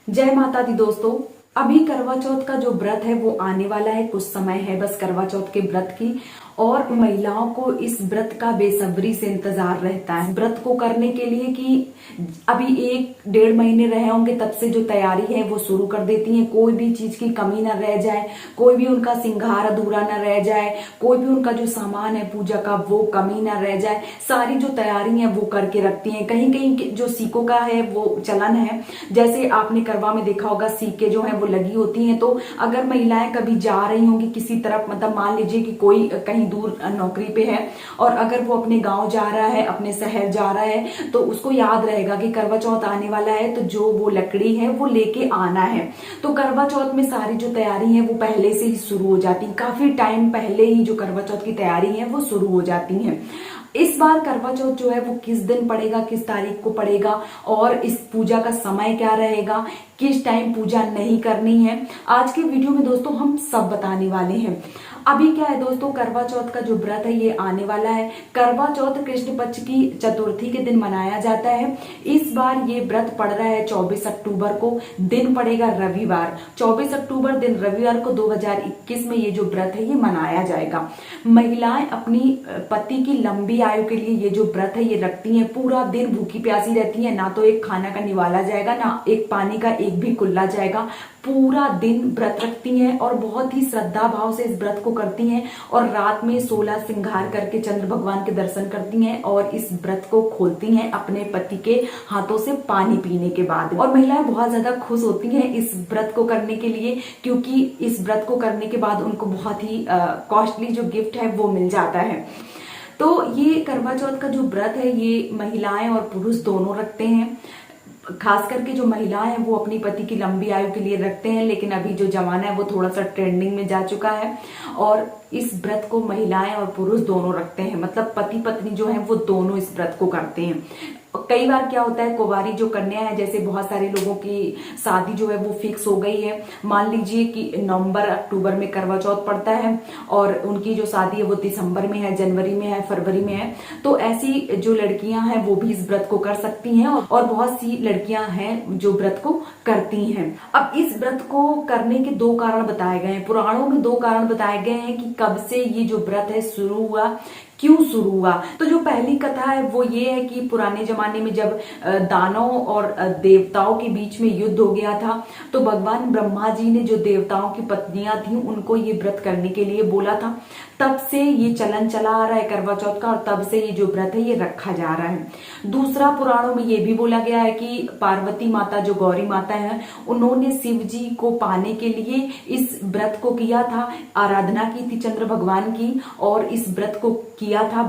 जय माता दी दोस्तों। अभी करवा चौथ का जो व्रत है वो आने वाला है, कुछ समय है बस करवा चौथ के व्रत की। और महिलाओं को इस व्रत का बेसब्री से इंतजार रहता है व्रत को करने के लिए कि अभी 1-1.5 महीने रहे होंगे, तब से जो तैयारी है वो शुरू कर देती हैं। कोई भी चीज की कमी ना रह जाए, कोई भी उनका श्रृंगार अधूरा ना रह जाए, कोई भी उनका जो सामान है पूजा का वो कमी ना रह जाए, सारी जो तैयारी है वो करके रखती हैं। कहीं कहीं जो सीकों का है वो चलन है, जैसे आपने करवा में देखा होगा सीके जो है वो लगी होती हैं। तो अगर महिलाएं कभी जा रही होंगी किसी तरफ, मतलब मान लीजिए कि कोई कहीं दूर नौकरी पे है और अगर वो अपने गांव जा रहा है, अपने शहर जा रहा है, तो उसको याद रहेगा कि करवा चौथ आने वाला है, तो जो वो लकड़ी है वो लेके आना है। तो करवा चौथ में सारी जो तैयारी है वो पहले से ही शुरू हो जाती है, काफी टाइम पहले ही जो करवा चौथ की तैयारी है वो शुरू हो जाती है। इस बार करवा चौथ जो है वो किस दिन पड़ेगा, किस तारीख को पड़ेगा और इस पूजा का समय क्या रहेगा, किस टाइम पूजा नहीं करनी है, आज के वीडियो में दोस्तों हम सब बताने वाले हैं। अभी क्या है दोस्तों, करवा चौथ का जो व्रत है ये आने वाला है। करवा चौथ कृष्ण पक्ष की चतुर्थी के दिन मनाया जाता है। इस बार ये व्रत पड़ रहा है 24 अक्टूबर को, दिन पड़ेगा रविवार। 24 अक्टूबर दिन रविवार को 2021 में ये जो व्रत है ये मनाया जाएगा। महिलाएं अपनी पति की लंबी आयु के लिए ये जो व्रत है ये रखती हैं। पूरा दिन भूखी प्यासी रहती हैं, ना तो एक खाना का निवाला जाएगा, ना एक पानी का एक भी कुल्ला जाएगा। पूरा दिन व्रत रखती हैं और बहुत ही श्रद्धा भाव से इस व्रत को करती हैं और रात में 16 श्रृंगार करके चंद्र भगवान के दर्शन करती हैं और इस व्रत को खोलती हैं अपने पति के हाथों से पानी पीने के बाद। और महिलाएं बहुत ज्यादा खुश होती हैं इस व्रत को करने के लिए, क्योंकि इस व्रत को करने के बाद उनको बहुत ही कॉस्टली जो गिफ्ट है वो मिल जाता है। तो ये करवा चौथ का जो व्रत है ये महिलाएं और पुरुष दोनों रखते हैं। खास करके जो महिलाएं हैं वो अपनी पति की लंबी आयु के लिए रखते हैं, लेकिन अभी जो जमाना है वो थोड़ा सा ट्रेंडिंग में जा चुका है और इस व्रत को महिलाएं और पुरुष दोनों रखते हैं। मतलब पति पत्नी जो है वो दोनों इस व्रत को करते हैं। कई बार क्या होता है, कुंवारी जो कन्या है, जैसे बहुत सारे लोगों की शादी जो है वो फिक्स हो गई है, मान लीजिए कि नवंबर अक्टूबर में करवा चौथ पड़ता है और उनकी जो शादी है वो दिसंबर में है, जनवरी में है, फरवरी में है, तो ऐसी जो लड़कियां हैं वो भी इस व्रत को कर सकती हैं और बहुत सी लड़कियां हैं जो व्रत को करती हैं। अब इस व्रत को करने के 2 कारण बताए गए हैं, पुराणों में 2 कारण बताए गए हैं कि कब से ये जो व्रत है शुरू हुआ, क्यों शुरू हुआ। तो जो पहली कथा है वो ये है कि पुराने जमाने में जब दानव और देवताओं के बीच में युद्ध हो गया था, तो भगवान ब्रह्मा जी ने जो देवताओं की पत्नियां थी उनको ये व्रत करने के लिए बोला था। तब से ये चलन चला आ रहा है करवा चौथ का और तब से ये जो व्रत है ये रखा जा रहा है। दूसरा, पुराणों में ये भी बोला गया है कि पार्वती माता जो गौरी माता है उन्होंने शिव जी को पाने के लिए इस व्रत को किया था, आराधना की थी चंद्र भगवान की और इस व्रत को किया था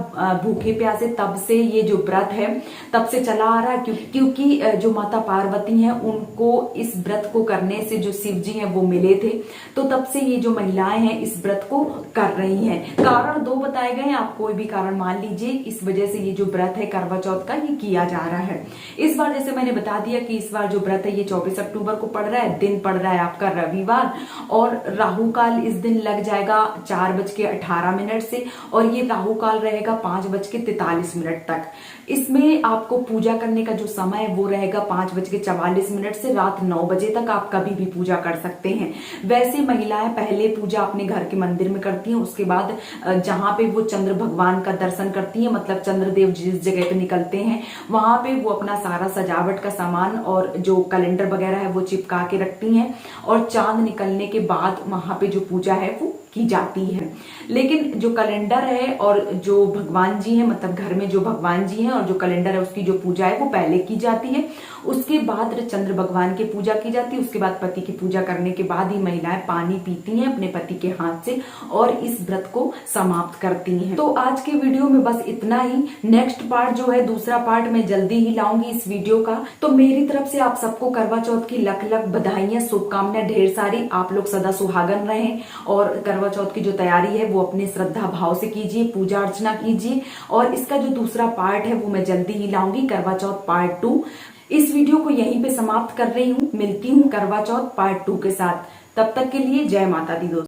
भूखे प्यासे। तब से ये जो व्रत है तब से चला आ रहा है, क्योंकि जो माता पार्वती हैं उनको इस व्रत को करने से जो शिव जी हैं वो मिले थे, तो तब से ये जो महिलाएं हैं इस व्रत को कर रही हैं। कारण 2 बताए गए हैं, आप कोई भी कारण मान लीजिए, इस वजह से ये जो व्रत है करवा चौथ का ये किया जा रहा है। इस बार जैसे मैंने बता दिया कि इस बार जो व्रत है ये 24 अक्टूबर को पड़ रहा है, दिन पड़ रहा है आपका रविवार और राहु काल इस दिन लग जाएगा 4:18 से और ये राहु काल रहेगा 5:43 तक। इसमें आपको पूजा करने का जो समय है वो रहेगा 5:44 से रात 9 बजे तक आप कभी भी पूजा कर सकते हैं। वैसे महिलाएं पहले पूजा अपने घर के मंदिर में करती हैं, उसके बाद जहां पे वो चंद्र भगवान का दर्शन करती हैं, मतलब चंद्रदेव जिस जगह पे निकलते हैं वहां पे वो अपना सारा सजावट का सामान और जो कैलेंडर वगैरह है वो चिपका के रखती हैं और चांद निकलने के बाद वहां पे जो पूजा है वो की जाती है। लेकिन जो कैलेंडर है और जो भगवान जी हैं, मतलब घर में जो भगवान जी हैं और जो कैलेंडर है उसकी जो पूजा है वो पहले की जाती है, उसके बाद चंद्र भगवान की पूजा की जाती है, उसके बाद पति की पूजा करने के बाद ही महिलाएं पानी पीती हैं अपने पति के हाथ से और इस व्रत को समाप्त करती हैं। तो आज के वीडियो में बस इतना ही। नेक्स्ट पार्ट जो है, दूसरा पार्ट मैं जल्दी ही लाऊंगी इस वीडियो का। तो मेरी तरफ से आप सबको करवा चौथ की लख लख बधाइयां, शुभकामनाएं ढेर सारी। आप लोग सदा सुहागन रहें और करवा चौथ की जो तैयारी है वो अपने श्रद्धा भाव से कीजिए, पूजा अर्चना कीजिए और इसका जो दूसरा पार्ट है वो मैं जल्दी ही लाऊंगी, करवा चौथ पार्ट 2। इस वीडियो को यहीं पे समाप्त कर रही हूँ, मिलती हूँ करवा चौथ पार्ट 2 के साथ। तब तक के लिए जय माता दी दोस्तों।